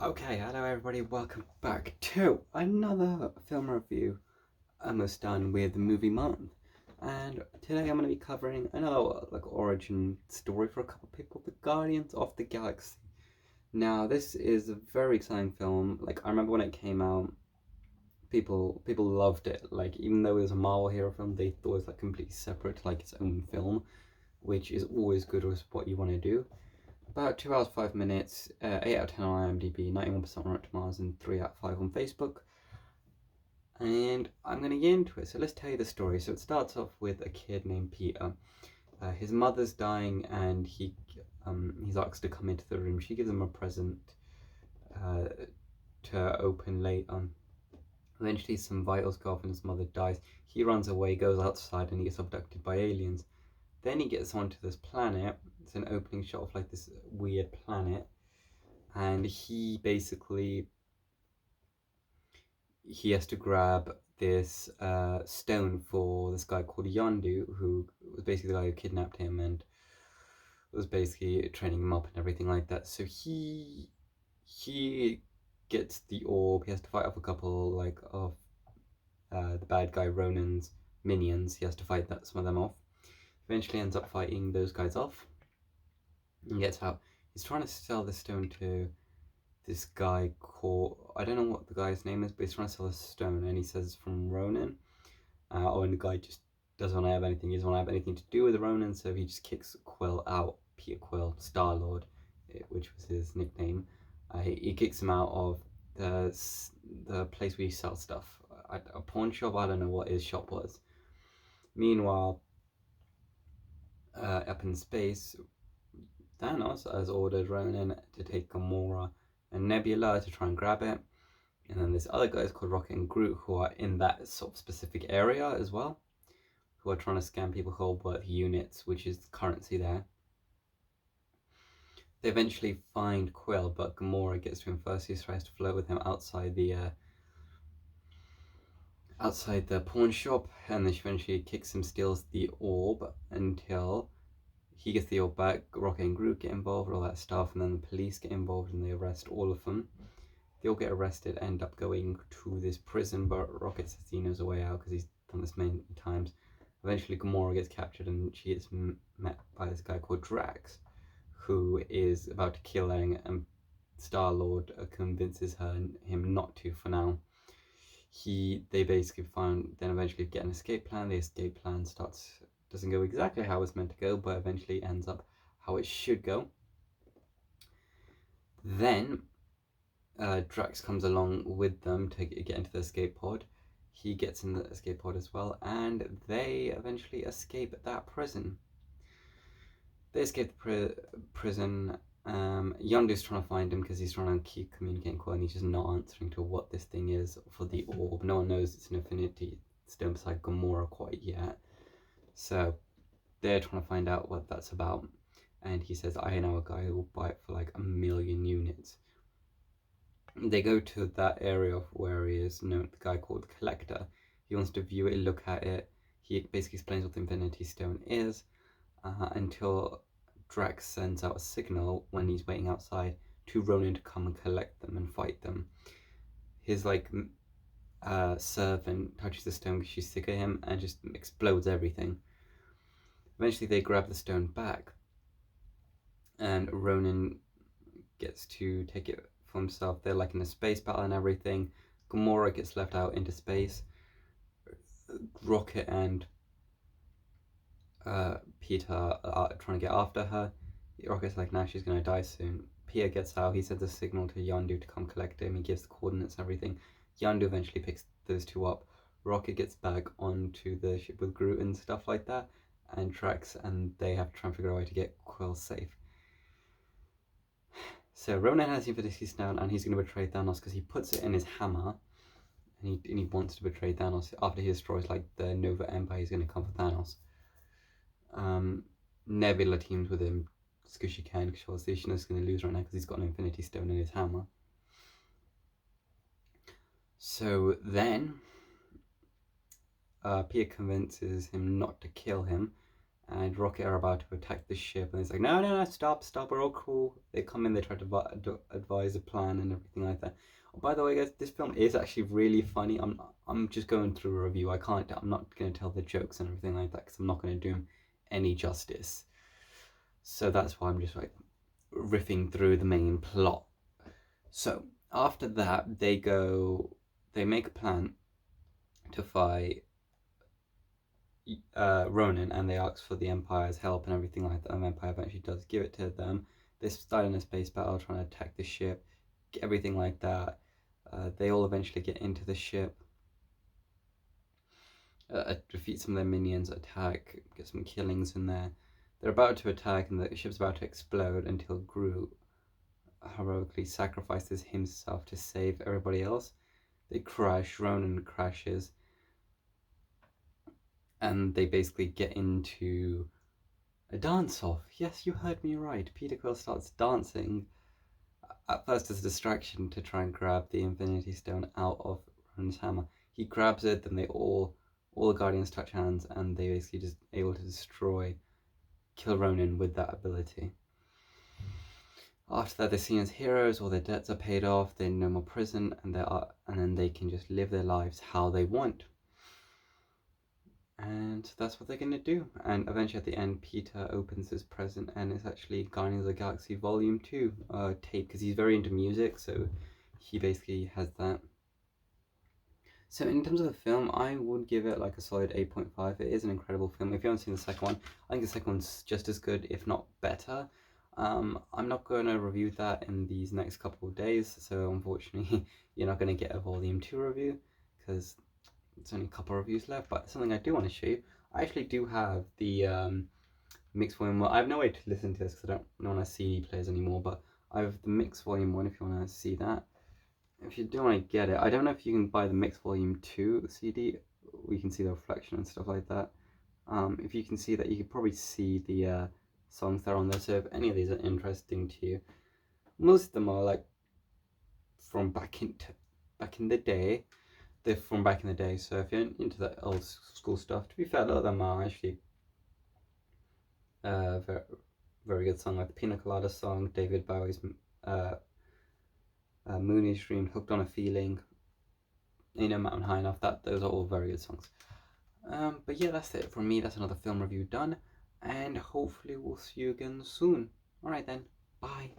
Okay, hello everybody, welcome back to another film review almost done with Movie Month. And today I'm going to be covering another origin story for a couple of people, The Guardians of the Galaxy. Now, this is a very exciting film. I remember when it came out, people loved it. Even though it was a Marvel hero film, they thought it was completely separate, its own film, which is always good with what you want to do. About 2 hours 5 minutes, 8 out of 10 on IMDb, 91% on Rotten Tomatoes, and 3 out of 5 on Facebook. And I'm going to get into it. So let's tell you the story. So it starts off with a kid named Peter. His mother's dying, and he's asked to come into the room. She gives him a present uh, to open later. Eventually, some vitals go off, and his mother dies. He runs away, goes outside, and he gets abducted by aliens. Then he gets onto this planet. It's an opening shot of this weird planet, and he has to grab this stone for this guy called Yondu, who was basically the guy who kidnapped him and was basically training him up and everything like that. So he gets the orb. He has to fight off a couple of the bad guy Ronan's minions. He has to fight some of them off. Eventually ends up fighting those guys off and gets out. He's trying to sell the stone to this guy called, I don't know what the guy's name is, but he's trying to sell a stone, and he says it's from Ronan. And the guy just doesn't want to have anything. He doesn't want to have anything to do with Ronan, so he just kicks Quill out. Peter Quill, Star Lord, which was his nickname. He kicks him out of the place where you sell stuff, a pawn shop. I don't know what his shop was. Meanwhile, up in space, Thanos has ordered Ronan to take Gamora and Nebula to try and grab it. And then there's other guys called Rocket and Groot who are in that sort of specific area as well, who are trying to scam people who are worth units, which is the currency there. They eventually find Quill, but Gamora gets to him first. He tries to flirt with him outside the pawn shop, and then she eventually kicks him, steals the orb until he gets the orb back. Rocket and Groot get involved, all that stuff, and then the police get involved and they arrest all of them. They all get arrested, end up going to this prison, but Rocket says he knows a way out because he's done this many times. Eventually, Gamora gets captured, and she is met by this guy called Drax, who is about to kill her, and Star-Lord convinces him not to for now. They basically eventually get an escape plan. The escape plan doesn't go exactly how it's meant to go, but eventually ends up how it should go. Then Drax comes along with them to get into the escape pod. He gets in the escape pod as well, and they eventually escape that prison. They escape the prison. Yondu's trying to find him because he's trying to keep communicating with him, and he's just not answering to what this thing is for the orb. No one knows it's an Infinity Stone beside Gamora quite yet. So they're trying to find out what that's about. And he says, I know a guy who will buy it for 1,000,000 units. They go to that area where he is known, the guy called the Collector. He wants to view it, look at it. He basically explains what the Infinity Stone is until Drax sends out a signal when he's waiting outside to Ronan to come and collect them and fight them. His servant touches the stone because she's sick of him and just explodes everything. Eventually they grab the stone back, and Ronan gets to take it for himself. They're in a space battle and everything. Gamora gets left out into space. Rocket and Peter are trying to get after her. Rocket's now she's gonna die soon. Peter gets out. He sends a signal to Yondu to come collect him. He gives the coordinates and everything. Yondu eventually picks those two up. Rocket gets back onto the ship with Groot and stuff like that, and Drax, and they have to try and figure out a way to get Quill safe. So Ronan has the Infinity Stone, and he's going to betray Thanos because he puts it in his hammer, and he wants to betray Thanos. After he destroys the Nova Empire, he's going to come for Thanos. Nebula teams with him because she can, because obviously she's going to lose right now because he's got an Infinity Stone in his hammer. So then Peter convinces him not to kill him, and Rocket are about to attack the ship, and it's like, no, no, no, stop, we're all cool. They come in, they try to advise a plan and everything like that. Oh, by the way, guys, this film is actually really funny. I'm just going through a review. I'm not gonna tell the jokes and everything like that because I'm not gonna do them any justice. So that's why I'm just like riffing through the main plot. So after that, they make a plan to fight Ronan, and they ask for the Empire's help and everything like that. And the Empire eventually does give it to them. They start in a space battle trying to attack the ship, everything like that. They all eventually get into the ship, defeat some of their minions, attack, get some killings in there. They're about to attack, and the ship's about to explode until Groot heroically sacrifices himself to save everybody else. They crash, Ronan crashes, and they basically get into a dance-off. Yes, you heard me right. Peter Quill starts dancing, at first as a distraction to try and grab the Infinity Stone out of Ronan's hammer. He grabs it, then all the Guardians touch hands, and they basically just able to kill Ronan with that ability. After that, they're seen as heroes, all their debts are paid off, they're in no more prison, and then they can just live their lives how they want. And that's what they're gonna do. And eventually at the end, Peter opens his present, and it's actually Guardians of the Galaxy Volume 2 tape, because he's very into music, so he basically has that. So in terms of the film, I would give it like a solid 8.5. It is an incredible film. If you haven't seen the second one, I think the second one's just as good, if not better. I'm not going to review that in these next couple of days, so unfortunately you're not going to get a Volume 2 review, because there's only a couple of reviews left. But something I do want to show you, I actually do have the mixed volume 1. I have no way to listen to this because I don't know on CD players anymore, but I have the mixed volume 1 if you want to see that. If you do want to get it, I don't know if you can buy the mixed volume 2 CD. We can see the reflection and stuff like that. If you can see that, you could probably see the songs that are on there. So if any of these are interesting to you, most of them are like from back in the day. They're from back in the day. So if you're into that old school stuff, to be fair, a lot of them are actually very, very good song, like the Pina Colada song, David Bowie's Moonage Dream, Hooked on a Feeling, Mountain High Enough. Those are all very good songs. But yeah, that's it from me. That's another film review done, and hopefully we'll see you again soon. Alright then, bye.